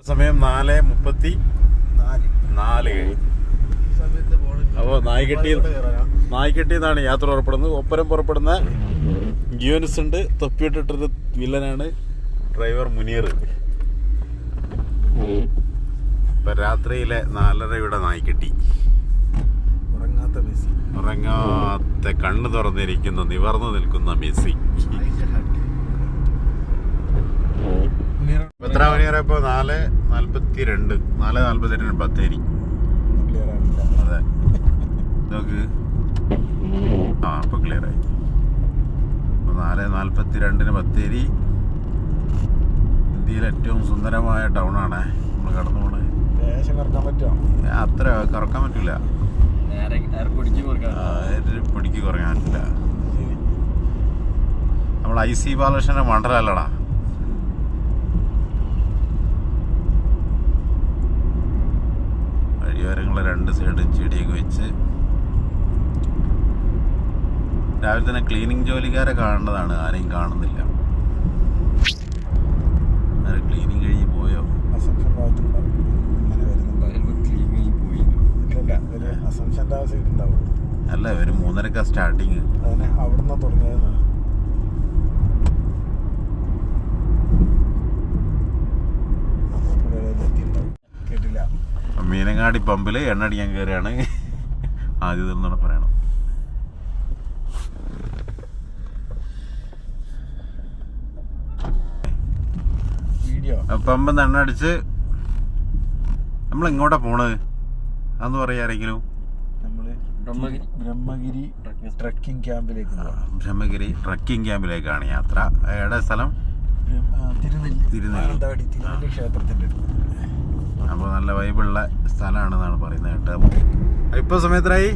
സമയം 4:34 അപ്പോൾ നായിക്കെട്ടിന്നാണ് യാത്ര പുറപ്പെടുന്നത്. ഒപ്പരം പുറപ്പെടുന്ന ഗ്യൂൻസ് ഉണ്ട്. തൊപ്പിയിട്ടിട്ടൊരു വില്ലനാണ് ഡ്രൈവർ മുനീർ. ഇപ്പം രാത്രിയിലെ 4:30 നായിക്കെട്ടി. ഉറങ്ങാത്ത കണ്ണ് തുറന്നിരിക്കുന്ന നിവർന്നു നിൽക്കുന്ന മെസ്സി. എത്ര മണിവരെ? ഇപ്പോൾ 4:42 4:42 ബത്തേരി. അതെ നോക്ക്. ഇപ്പൊ ക്ലിയറായി. 4:42 ബത്തേരി. ഇന്ത്യയിലെ ഏറ്റവും സുന്ദരമായ ടൗണാണ് നമ്മൾ കടന്നു പോണത്. അത്ര കറക്കാൻ പറ്റില്ല, പിടിക്ക് കുറയാൻ പറ്റില്ല. നമ്മൾ IC ബാലകൃഷ്ണന്റെ മണ്ഡലല്ലടാ. വഴിയോരങ്ങളെ 2 സൈഡ് ചെടിയൊക്കെ വെച്ച് രാവിലെ തന്നെ ക്ലീനിങ് ജോലിക്കാരെ കാണേണ്ടതാണ്. ആരെയും കാണുന്നില്ല. ക്ലീനിങ് കഴിഞ്ഞ് പോയോ? അല്ല, ഒരു 3:30 സ്റ്റാർട്ടിങ്. മീനങ്ങാടി പമ്പില് എണ്ണ അടിക്കാൻ കയറിയാണ് ആദ്യം എന്നാണ് പറയണം. പമ്പ് എണ്ണ അടിച്ച് നമ്മൾ എങ്ങോട്ടാ പോണത് അന്ന് പറയാ ആരെങ്കിലും? ബ്രഹ്മഗിരി ട്രക്കിംഗ് ക്യാമ്പിലേക്കാണ് യാത്ര. എവിടെ സ്ഥലം? തിരുനെല്ലി ക്ഷേത്രത്തിന്റെ. അപ്പോൾ നല്ല വൈബുള്ള സ്ഥലമാണെന്നാണ് പറയുന്നത് കേട്ടോ. ഇപ്പൊ സമയത്തായി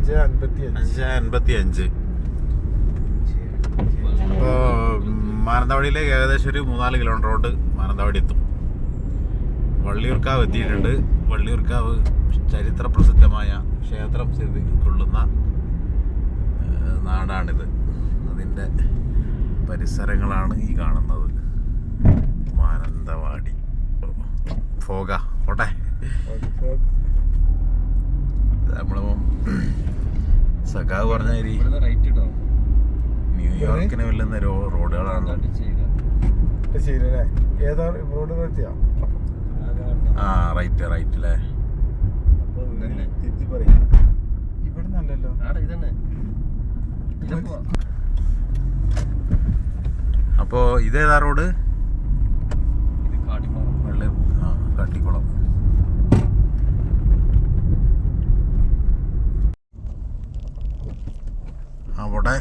5:55. അപ്പോൾ മാനന്തവാടിയിലേക്ക് ഏകദേശം ഒരു 3-4 കിലോമീറ്റർ കൊണ്ട് മാനന്തവാടി എത്തും. വള്ളിയൂർക്കാവ് എത്തിയിട്ടുണ്ട്. വള്ളിയൂർക്കാവ് ചരിത്ര പ്രസിദ്ധമായ ക്ഷേത്രം സ്ഥിതി കൊള്ളുന്ന നാടാണിത്. അതിൻ്റെ പരിസരങ്ങളാണ് ഈ കാണുന്നത്. മാനന്തവാടി പോട്ടെ. നമ്മളിപ്പം സഖാവ് പറഞ്ഞ ന്യൂയോർക്കിന് വെല്ലുന്ന റോഡുകളാണ്. റൈറ്റ് അല്ലേ? അപ്പോ ഇതേതാ റോഡ്? കാട്ടിക്കുളം. അവിടെ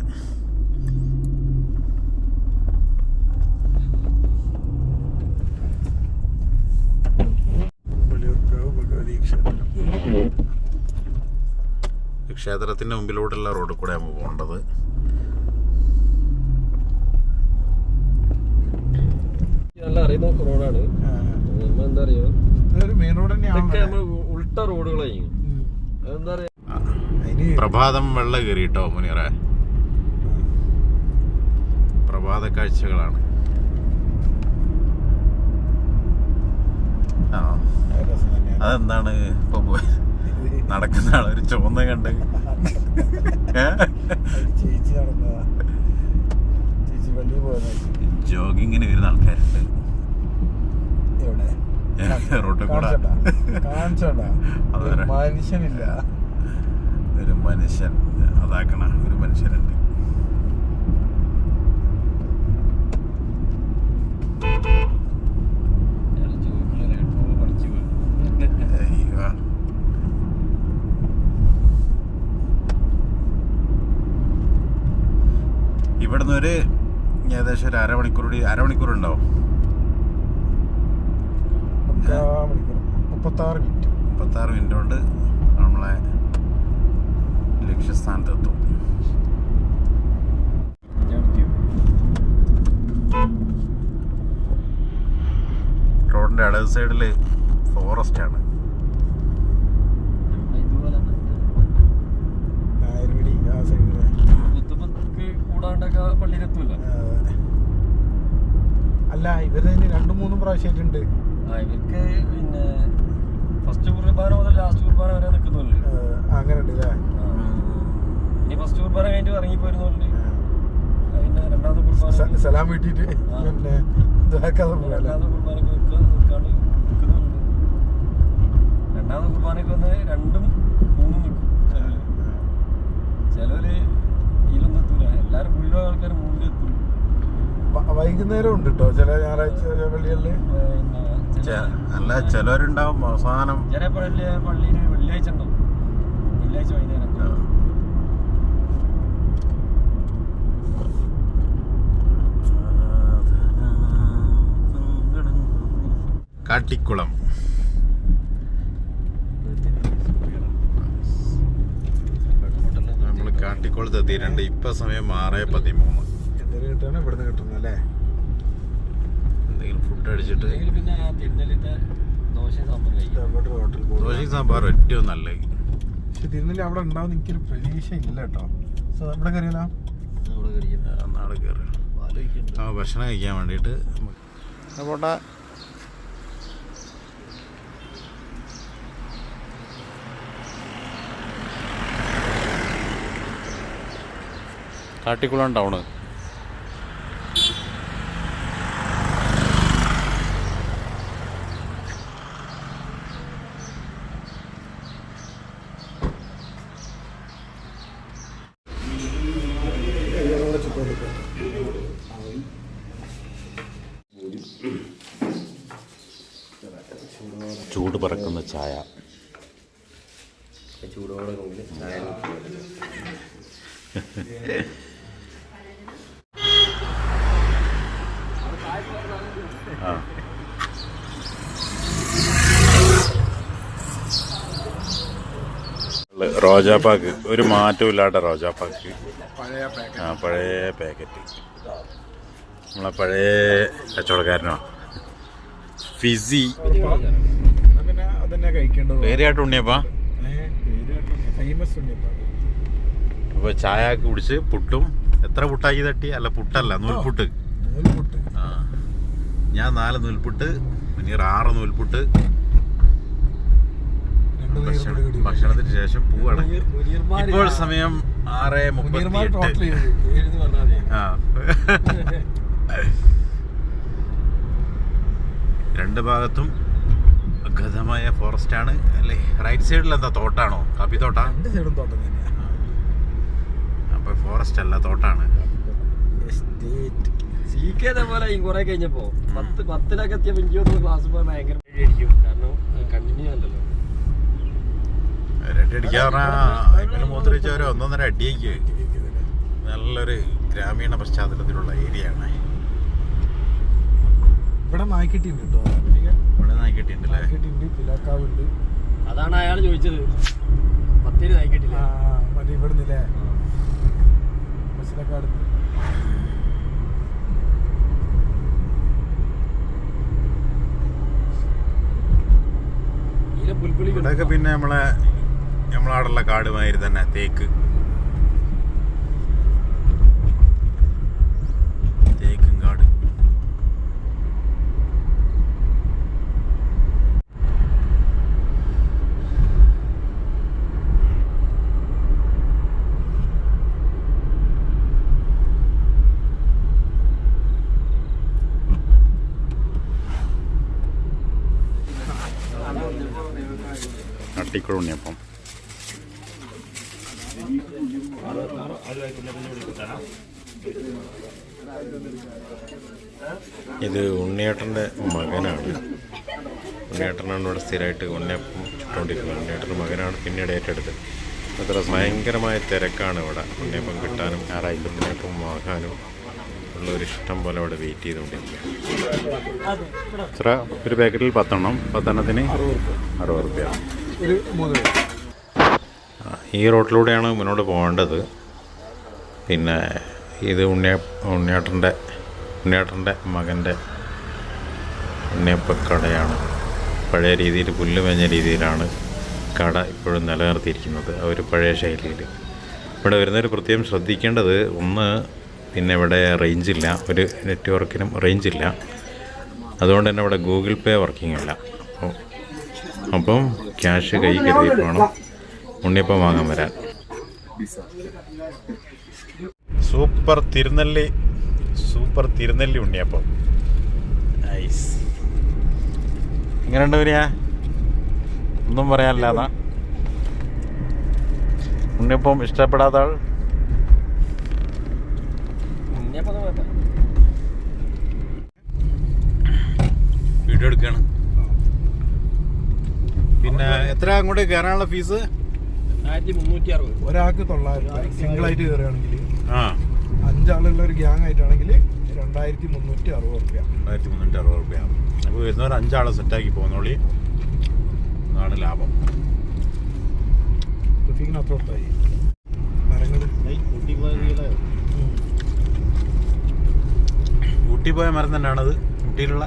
ക്ഷേത്രത്തിന്റെ മുമ്പിലൂടെയുള്ള റോഡ് കൂടെ നമ്മൾ പോകേണ്ടത്. റോഡാണ്. എന്താ അറിയോ, മെയിൻ റോഡ് തന്നെയാണ്. ഉൾട്ട റോഡുകളായി. എന്താ പറയാ, പ്രഭാതം വെള്ളം കയറിട്ടോ മുനീറെ. പ്രഭാത കാഴ്ചകളാണ്. അതെന്താണ് ഇപ്പൊ നടക്കുന്ന ആളൊരു ചുവന്ന കണ്ട് ജോഗിങ്ങിന് വരുന്ന ആൾക്കാരുണ്ട് റോഡിൽ കൂടെ. മനുഷ്യനില്ല, ഒരു മനുഷ്യൻ അതാക്കണ ഒരു മനുഷ്യനുണ്ട്. ഇവിടുന്ന് ഒരു ഏകദേശം ഒരു അരമണിക്കൂർ ഉണ്ടാവും. 36 മിനിറ്റ് കൊണ്ട് നമ്മളെ ലക്ഷ്യസ്ഥാനത്തെത്തും. റോഡിന്റെ ഇടത് സൈഡില് ഫോറസ്റ്റ് ആണ്. അല്ല, ഇവര് 2-3 പ്രാവശ്യമായിട്ടുണ്ട് ഇവർക്ക് പിന്നെ ഫസ്റ്റ് കുർബാന മുതൽ ലാസ്റ്റ് കുർബാന വരെ നിൽക്കുന്നുണ്ട്. അങ്ങനെ ഉണ്ടല്ലേ. ഇനി ഫസ്റ്റ് കുർബാന കഴിഞ്ഞിട്ട് ഇറങ്ങിപ്പോയിരുന്നുണ്ട്. പിന്നെ രണ്ടാമത്തെ കുർബാന സലാം വീട്ടിട്ട് പിന്നെ രണ്ടാമത്തെ കുർബാനക്ക് നിൽക്കാണ്ട് നിൽക്കുന്നുണ്ട്. രണ്ടാമത്തെ കുർബാനക്ക് വന്ന് 2ഉം 3ഉം നിൽക്കും. ചിലവര് ഇതിലൊന്നും എത്തൂല. എല്ലാരും മുഴുവൻ ആൾക്കാർ 3 എത്തും. വൈകുന്നേരം ഉണ്ട് കേട്ടോ ചില ഞായറാഴ്ച പള്ളികളില്. അല്ല ചിലവരുണ്ടാവും അവസാനം. ചില പള്ളിയിൽ വെള്ളിയാഴ്ച ഉണ്ടാവും. വെള്ളിയാഴ്ച വൈകുന്നേരം കാട്ടിക്കുളം. നമ്മൾ കാട്ടിക്കുളത്ത് എത്തിയിട്ടുണ്ട്. ഇപ്പൊ സമയം 6:13. എന്തെങ്കിലും കിട്ടാണ് ഇവിടുന്ന് കിട്ടുന്നത് അല്ലേ. എന്തെങ്കിലും ഫുഡ് അടിച്ചിട്ട് പിന്നെ തിരുനെല്ലിത്തെ ദോശയും സാമ്പാർ കഴിക്കും. ഹോട്ടൽ ദോശയും സാമ്പാർ ഏറ്റവും നല്ലത്. പക്ഷെ തിരുനെല്ലി അവിടെ ഉണ്ടാവും എനിക്കൊരു പ്രതീക്ഷ ഇല്ല കേട്ടോ. ഇവിടെ കയറിയാലോ? നാളെ കയറി ഭക്ഷണം കഴിക്കാൻ വേണ്ടിയിട്ട് പോട്ടെ. കാട്ടിക്കുളം ടൗണ്. ചൂട് പറക്കുന്ന ചായ. ചൂടോടെ ചായ റോജാപ്പാക്ക് ഒരു മാറ്റവും ഇല്ലാത്ത റോജാപ്പാക്ക്. പഴയ പാക്കറ്റ്. നമ്മളെ പഴയ കച്ചവടക്കാരനോ ഫിസി പേരായിട്ട് ഉണ്ണിയപ്പാ. അപ്പോൾ ചായ കുടിച്ച് പുട്ടും. എത്ര പുട്ടാക്കി തട്ടി? അല്ല പുട്ടല്ല, നൂൽപുട്ട്. ആ, ഞാൻ 4 നൂൽപുട്ട്, മുനീർ 6 നൂൽപുട്ട്. ഭക്ഷണത്തിന് ശേഷം പോവാണ്. ഇപ്പോൾ സമയം 6:38. ആ, 2 ഭാഗത്തും ഗതമായ ഫോറസ്റ്റ് ആണ് അല്ലേ. റൈറ്റ് സൈഡിൽ എന്താ തോട്ടാണോ? കാപ്പി തോട്ടാ? അപ്പൊ ഫോറസ്റ്റ് അല്ല, തോട്ടാണ്. പോലെ കുറെ കഴിഞ്ഞപ്പോ 10-ലൊക്കെ എത്തിയപ്പോ എനിക്ക് തോന്നുന്നു ക്ലാസ് പോകാൻ ഭയങ്കര പേടിയായിരിക്കും. കാരണം കണ്ടിന്യൂ അല്ലല്ലോ. അടിക്കാൻ പറഞ്ഞാൽ മൂത്രിച്ചവരെ 1.5 അടിയേക്ക്. നല്ലൊരു ഗ്രാമീണ പശ്ചാത്തലത്തിലുള്ള ഏരിയ ആണ്. ഇവിടെ നായ്ക്കിട്ടുണ്ട് കേട്ടോ. ഇവിടെ നായ്ക്കിട്ടുണ്ടല്ലേ. അതാണ് അയാൾ ചോദിച്ചത്. 10 നായ്ക്കിട്ടില്ല മറ്റേ ഇവിടുന്നില്ലേ ബസ്സിലൊക്കെ. ഇവിടെയൊക്കെ പിന്നെ നമ്മളാടുള്ള കാട് മാതിരി തന്നെ തേക്കും കാട്. കാട്ടിക്കുളം ഉണ്ണിയപ്പം. ഇത് ഉണ്ണിയേട്ടൻ്റെ മകനാണ്. ഉണ്ണിയേട്ടനാണ് ഇവിടെ സ്ഥിരമായിട്ട് ഉണ്ണിയപ്പം ചുട്ടുകൊണ്ടിരിക്കുന്നത്. ഉണ്ണിയേട്ടൻ്റെ മകനാണ് പിന്നീട് ഏറ്റെടുത്തത്. അത്ര ഭയങ്കരമായ തിരക്കാണ് ഇവിടെ. ഉണ്ണിയപ്പം കിട്ടാനും ആരായാലും ഉണ്ണിയപ്പം വാങ്ങാനും ഉള്ളൊരിഷ്ടം പോലെ അവിടെ വെയിറ്റ് ചെയ്തുകൊണ്ടിരിക്കുക. എത്ര ഒരു പാക്കറ്റിൽ 10 എണ്ണം? 10 എണ്ണത്തിന് 60 റുപ്യ. ഈ റോട്ടിലൂടെയാണ് മുന്നോട്ട് പോകേണ്ടത്. പിന്നെ ഇത് ഉണ്ണിയേട്ടൻ്റെ മകൻ്റെ ഉണ്ണിയപ്പക്കടയാണ്. പഴയ രീതിയിൽ പുല്ല് മേഞ്ഞ രീതിയിലാണ് കട ഇപ്പോഴും നിലനിർത്തിയിരിക്കുന്നത്. ഒരു പഴയ ശൈലിയിൽ. ഇവിടെ വരുന്നവർ പ്രത്യേകം ശ്രദ്ധിക്കേണ്ടത്, ഒന്ന്, പിന്നെ ഇവിടെ റേഞ്ചില്ല, ഒരു നെറ്റ്വർക്കിനും റേഞ്ചില്ല. അതുകൊണ്ട് തന്നെ ഇവിടെ ഗൂഗിൾ പേ വർക്കിംഗ് അല്ല. അപ്പം ക്യാഷ് കൈ കരുതിയിട്ട് വേണം ഉണ്ണിയപ്പം വാങ്ങാൻ വരാൻ. സൂപ്പർ തിരുനെല്ലി ഉണ്ണിയപ്പം. നൈസ്. എങ്ങനെയുണ്ട് വരിക? ഒന്നും പറയാനില്ലാന്നാ? ഉണ്ണിയപ്പം ഇഷ്ടപ്പെടാത്ത ആൾ? വീഡിയോ എടുക്കുകയാണ്. പിന്നെ എത്ര അങ്ങോട്ട് കയറാനുള്ള ഫീസ്? 1360. ഒരാൾക്ക് 900 സിംഗിൾ ആയിട്ട് കയറുകയാണെങ്കിൽ. 5 ആളുള്ള ഒരു ഗ്യാങ് ആയിട്ടാണെങ്കിൽ 2360 റുപ്യ. 2360 റുപ്യ. അപ്പോൾ വരുന്നവർ 5 ആളെ സെറ്റാക്കി പോകുന്നോളി. അതാണ് ലാഭം. അത്ര ഉണ്ടായി മരങ്ങൾ. ഊട്ടി പോയ മരം തന്നെയാണത്. ഊട്ടിയിലുള്ള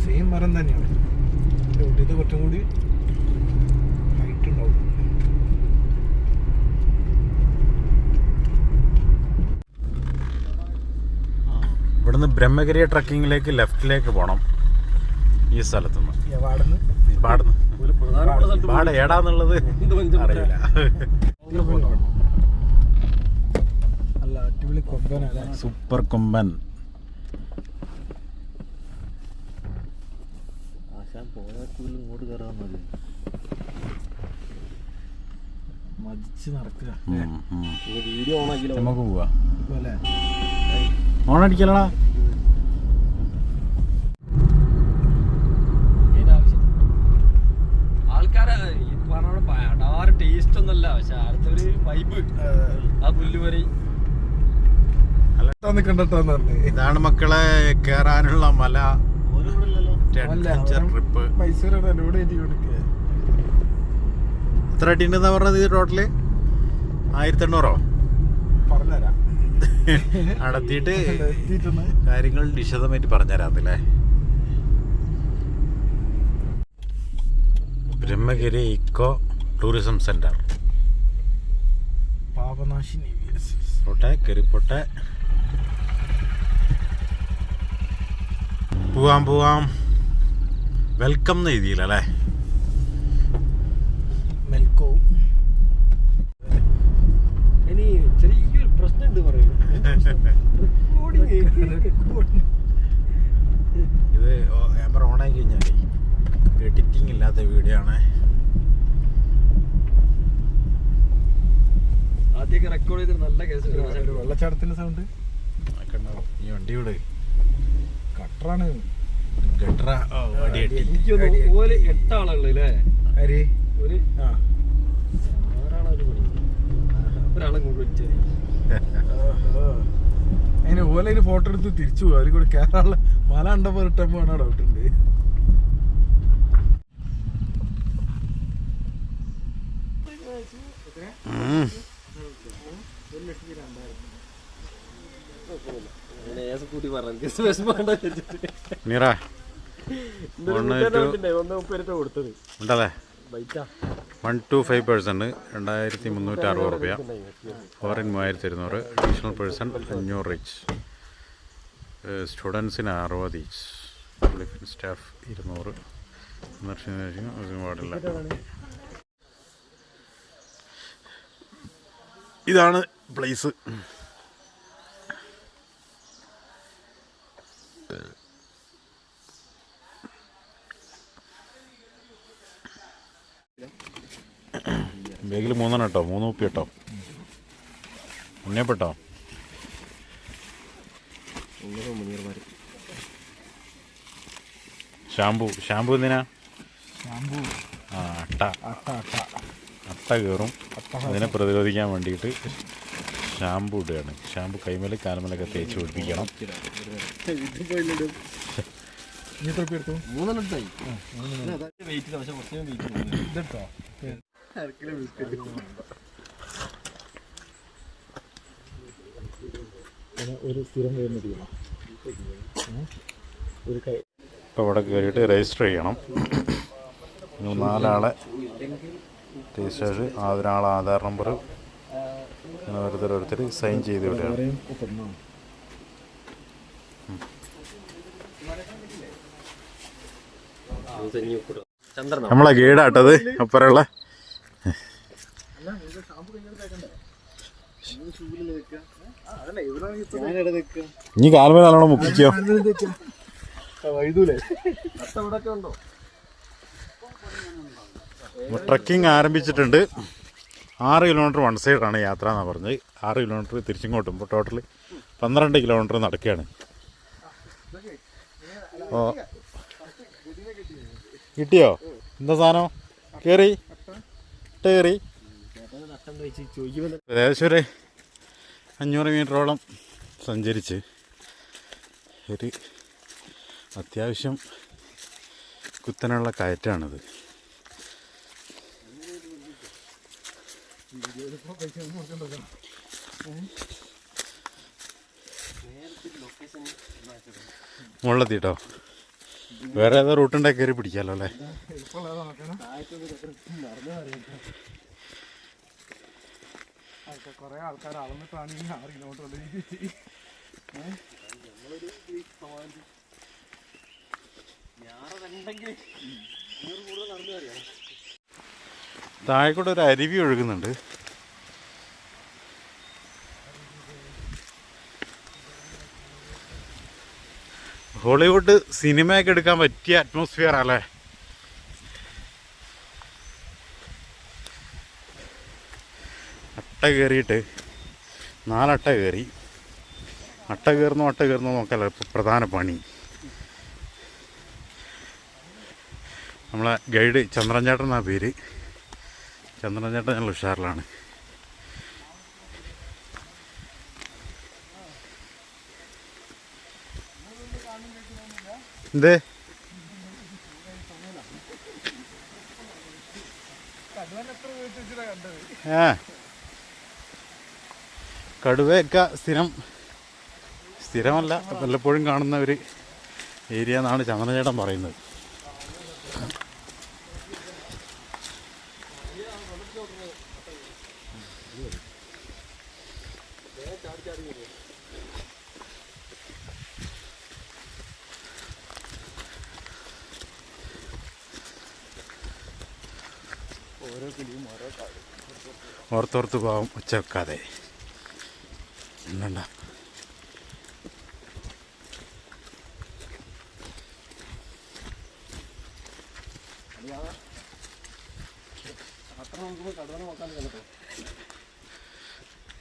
സെയിം മരം തന്നെയാണ്. ഊട്ടിത്തെ കുറച്ചും കൂടി ഹൈറ്റ് ഉണ്ടാവും. ഇവിടുന്ന് ബ്രഹ്മഗിരി ട്രക്കിങ്ങിലേക്ക് ലെഫ്റ്റിലേക്ക് പോകണം. ഈ സ്ഥലത്തുനിന്ന് പാട് ഏടാന്നുള്ളത് അറിയില്ല. അല്ല അടിപൊളി കൊമ്പനല്ലേ. സൂപ്പർ കൊമ്പൻ. ഇങ്ങോട്ട് കയറാൻ മതി. മതിച്ച് നടക്കുക. വീഡിയോ ഓണാക്കില്ല. നമുക്ക് പോവാ. പോലെ ഓണടിക്കലടാ. ആൾക്കാരെ ഈ പറഞ്ഞ പടാറ് ടേസ്റ്റ് ഒന്നല്ല, പക്ഷെ അടുത്തൊരു വൈബ്. ആ പുല്ലുവരി കണ്ടിട്ടാന്ന് പറഞ്ഞേ. ഇതാണ് മക്കളെ കേറാനുള്ള മല. ട്രിപ്പ് മൈസൂർ ലോഡ് കയറ്റി കൊടുക്കുക. എത്ര അടിയുണ്ടെന്നാ പറഞ്ഞത്? ഇത് ടോട്ടല് 1800 പറഞ്ഞുതരാം. നടത്തിയിട്ട് കാര്യങ്ങൾ വിശദമായിട്ട് പറഞ്ഞുതരാത്തില്ലേ. Brahmagiri eco tourism centre. Papanasini പോട്ടെ, കയറിപ്പോട്ടെ. പോവാം. വെൽക്കം എന്ന രീതിയിലല്ലേ. മെൽക്കോ. ഇനി ചെറിയൊരു പ്രശ്നം എന്ത് പറയുന്നു? ഇത് ക്യാമറ ഓണാക്കി കഴിഞ്ഞാൽ എഡിറ്റിംഗ് ഇല്ലാത്ത വീഡിയോ ആണ്. ആദ്യമൊക്കെ റെക്കോർഡ് ചെയ്തിട്ട് നല്ല കേസ്. വെള്ളച്ചാട്ടത്തിന്റെ സൗണ്ട് ഈ വണ്ടി വിട്. കട്ടറാണ്. എനിക്കൊന്ന് പോലെ 8 ആളുള്ളേ. അരി ഒരു ഒരാളെ കൊണ്ട് വിളിച്ചത്. അതിന് ഓല ഫോട്ടോ എടുത്ത് തിരിച്ചു പോകും. അതിൽ കൂടെ കേരള മല ഉണ്ടപ്പോ റിട്ടമ്പോ ആണ് ഡൗട്ട് ഉണ്ട്. ഉണ്ടല്ലേ 125% 2360 റുപ്യ. ഫോറിൻ 3200. Additional person 500 each. സ്റ്റുഡൻസിന് 60 ഈച്ച്. സ്റ്റാഫ് 200. പാടില്ല. ഇതാണ് പ്ലേസ്. ബാഗിൽ 3 കേട്ടോ. 3 ഉപ്പി കേട്ടോ. ഉണ്ണിയപ്പെട്ടോ. ഷാമ്പു എന്തിനാ? അട്ട കയറും. അതിനെ പ്രതിരോധിക്കാൻ വേണ്ടിയിട്ട് ഷാമ്പു ഇടുകയാണ്. ഷാമ്പു കൈമേൽ കാൽമേലൊക്കെ തേച്ച് പിടിപ്പിക്കണം. ഇപ്പോൾ ഇവിടെ കയറിയിട്ട് രജിസ്റ്റർ ചെയ്യണം. 4 ആളെ രജിസ്ട്രേഷൻ, 1 ആധാർ നമ്പർ, അങ്ങനെ ഓരോരുത്തർ സൈൻ ചെയ്ത് വിടുകയാണ്. ചന്ദ്രനോ നമ്മളെ ഗൈഡാട്ടത് അപ്പുറമുള്ള. ഇനി കാൽമേ നല്ലോണം മുക്കിക്കോ. വൈദൂലേ ഉണ്ടോ? ട്രക്കിംഗ് ആരംഭിച്ചിട്ടുണ്ട്. 6 കിലോമീറ്റർ വൺ സൈഡാണ് യാത്ര എന്നാണ് പറഞ്ഞത്. 6 കിലോമീറ്റർ തിരിച്ചിങ്ങോട്ടും. ഇപ്പോൾ ടോട്ടൽ 12 കിലോമീറ്റർ നടക്കുകയാണ്. അപ്പോൾ കിട്ടിയോ? എന്താ സാധനം? കയറി ഏകദേശം ഒരു 500 മീറ്ററോളം സഞ്ചരിച്ച് ഒരു അത്യാവശ്യം കുത്തനുള്ള കയറ്റാണിത്. മുകളിലെത്തിട്ടോ. വേറെ ഏതോ റൂട്ടുണ്ടായി കയറി പിടിക്കാമല്ലോ അല്ലേ? കൊറേ ആൾക്കാർ അളന്നിട്ടാണ് ഈ 6 കിലോമീറ്റർ താഴെക്കൂടെ ഒരു അരുവി ഒഴുകുന്നുണ്ട്. ഹോളിവുഡ് സിനിമയൊക്കെ എടുക്കാൻ പറ്റിയ അറ്റ്മോസ്ഫിയർ അല്ലേ? അട്ട കയറിയിട്ട് 4 അട്ട കയറി. അട്ട കയറുന്നു നോക്കല്ല ഇപ്പോൾ പ്രധാന പണി. നമ്മളെ ഗൈഡ് ചന്ദ്രൻ ചേട്ടൻ എന്നാ പേര്. ചന്ദ്രൻ ചേട്ടൻ ഞങ്ങൾ ഉഷാറിലാണ്. എന്തേ കടുവയൊക്കെ സ്ഥിരമല്ല, വല്ലപ്പോഴും കാണുന്ന ഒരു ഏരിയ എന്നാണ് ചന്ദ്രചേട്ടൻ പറയുന്നത്. ഓർത്തോർത്ത് പോവാം ഒച്ച വെക്കാതെ. എന്താ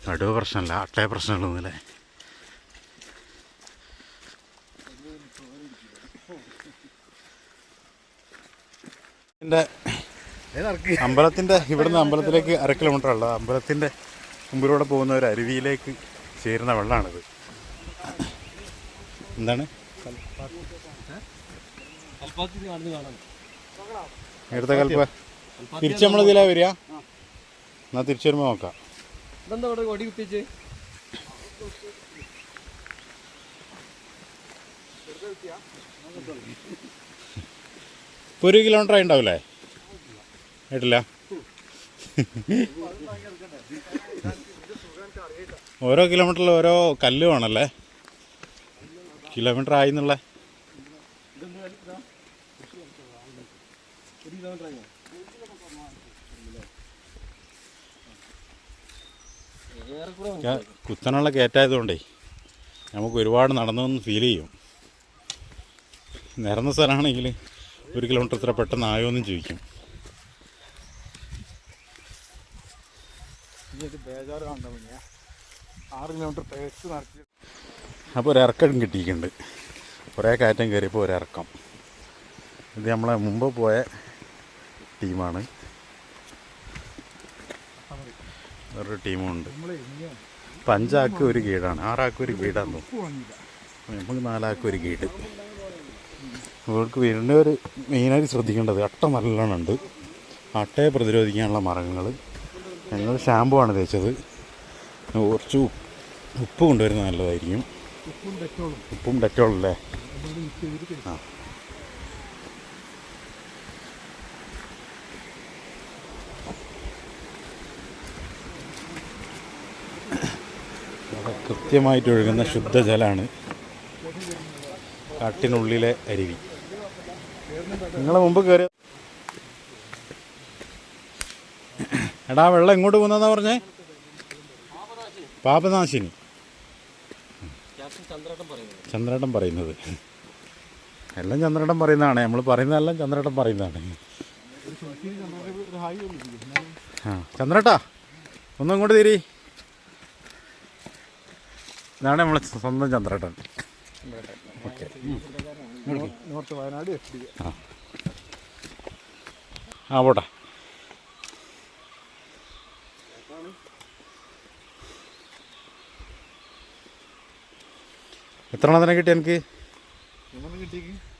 കടുവ പ്രശ്നമല്ല, അട്ടയ പ്രശ്നമുള്ളൂന്നല്ലേ? അമ്പലത്തിൻ്റെ ഇവിടുന്ന് അമ്പലത്തിലേക്ക് 1/2 കിലോമീറ്റർ ഉള്ളത്. അമ്പലത്തിൻ്റെ മുമ്പിലൂടെ പോകുന്ന ഒരു അരുവിയിലേക്ക് ചേരുന്ന വെള്ളമാണിത്. എന്താണ് ഇവിടുത്തെ കൽപ്പ? തിരിച്ച് നമ്മൾ ഇതിലാ വരിക. എന്നാൽ തിരിച്ചു വരുമ്പോൾ നോക്കാം. ഇപ്പോൾ 1 കിലോമീറ്റർ ആയി ഉണ്ടാവില്ലേ? കേട്ടില്ല. ഓരോ കിലോമീറ്ററിൽ ഓരോ കല്ല് വേണമല്ലേ? കിലോമീറ്റർ ആയി എന്നുള്ള കുത്തനുള്ള കയറ്റായതുകൊണ്ടേ നമുക്ക് ഒരുപാട് നടന്നൊന്ന് ഫീൽ ചെയ്യും. നിരന്ന സ്ഥലമാണെങ്കിൽ 1 കിലോമീറ്റർ ഇത്ര പെട്ടെന്ന് ആയോ എന്നും ചോദിക്കും. ബേജാറ് കാണുന്ന 6 കിലോമീറ്റർ ടേസ്റ്റ് നടത്തി. അപ്പോൾ ഒരു ഇറക്കം കിട്ടിയിട്ടുണ്ട്. കുറേ കയറ്റം കയറിയപ്പോൾ ഒരു ഇറക്കം. ഇത് നമ്മളെ മുമ്പ് പോയ ടീമാണ്. വേറൊരു ടീമുണ്ട്. 5 ആൾക്ക് ഒരു ഗൈഡാണ്, 6 ആൾക്ക് ഒരു ഗൈഡാന്ന് തോന്നുന്നു. നമുക്ക് 4 ആൾക്ക് ഒരു ഗൈഡ്. ഇവർക്ക് വരുന്നവർ മെയിനായിട്ട് ശ്രദ്ധിക്കേണ്ടത് അട്ട നല്ലോണം ഉണ്ട്. അട്ടയെ പ്രതിരോധിക്കാനുള്ള മരങ്ങൾ. ഞങ്ങൾ ഷാമ്പു ആണ് തേച്ചത്. കുറച്ച് ഉപ്പ് കൊണ്ടുവരുന്നത് നല്ലതായിരിക്കും. ഉപ്പും ഡെറ്റോളല്ലേ? ആ കൃത്യമായിട്ട് ഒഴുകുന്ന ശുദ്ധജലമാണ് കാട്ടിനുള്ളിലെ അരുവി. നിങ്ങളെ മുമ്പ് കയറി. എടാ വെള്ളം എങ്ങോട്ട് പോകുന്നതാ പറഞ്ഞേ? പാപനാശിനി. ചന്ദ്രേട്ടൻ പറയുന്നത് എല്ലാം ചന്ദ്രേട്ടൻ പറയുന്നതാണ്. നമ്മൾ പറയുന്നതെല്ലാം ചന്ദ്രേട്ടൻ പറയുന്നതാണ്. ആ ചന്ദ്രേട്ടാ ഒന്നും ഇങ്ങോട്ട് തിരി. ഇതാണ് നമ്മളെ സ്വന്തം ചന്ദ്രേട്ടൻ. ഓക്കെ. നോർത്ത് വയനാട് ആ പോട്ടെ. എത്ര എണ്ണത്തിനെ കിട്ടി എനിക്ക്? കിട്ടിയേക്ക്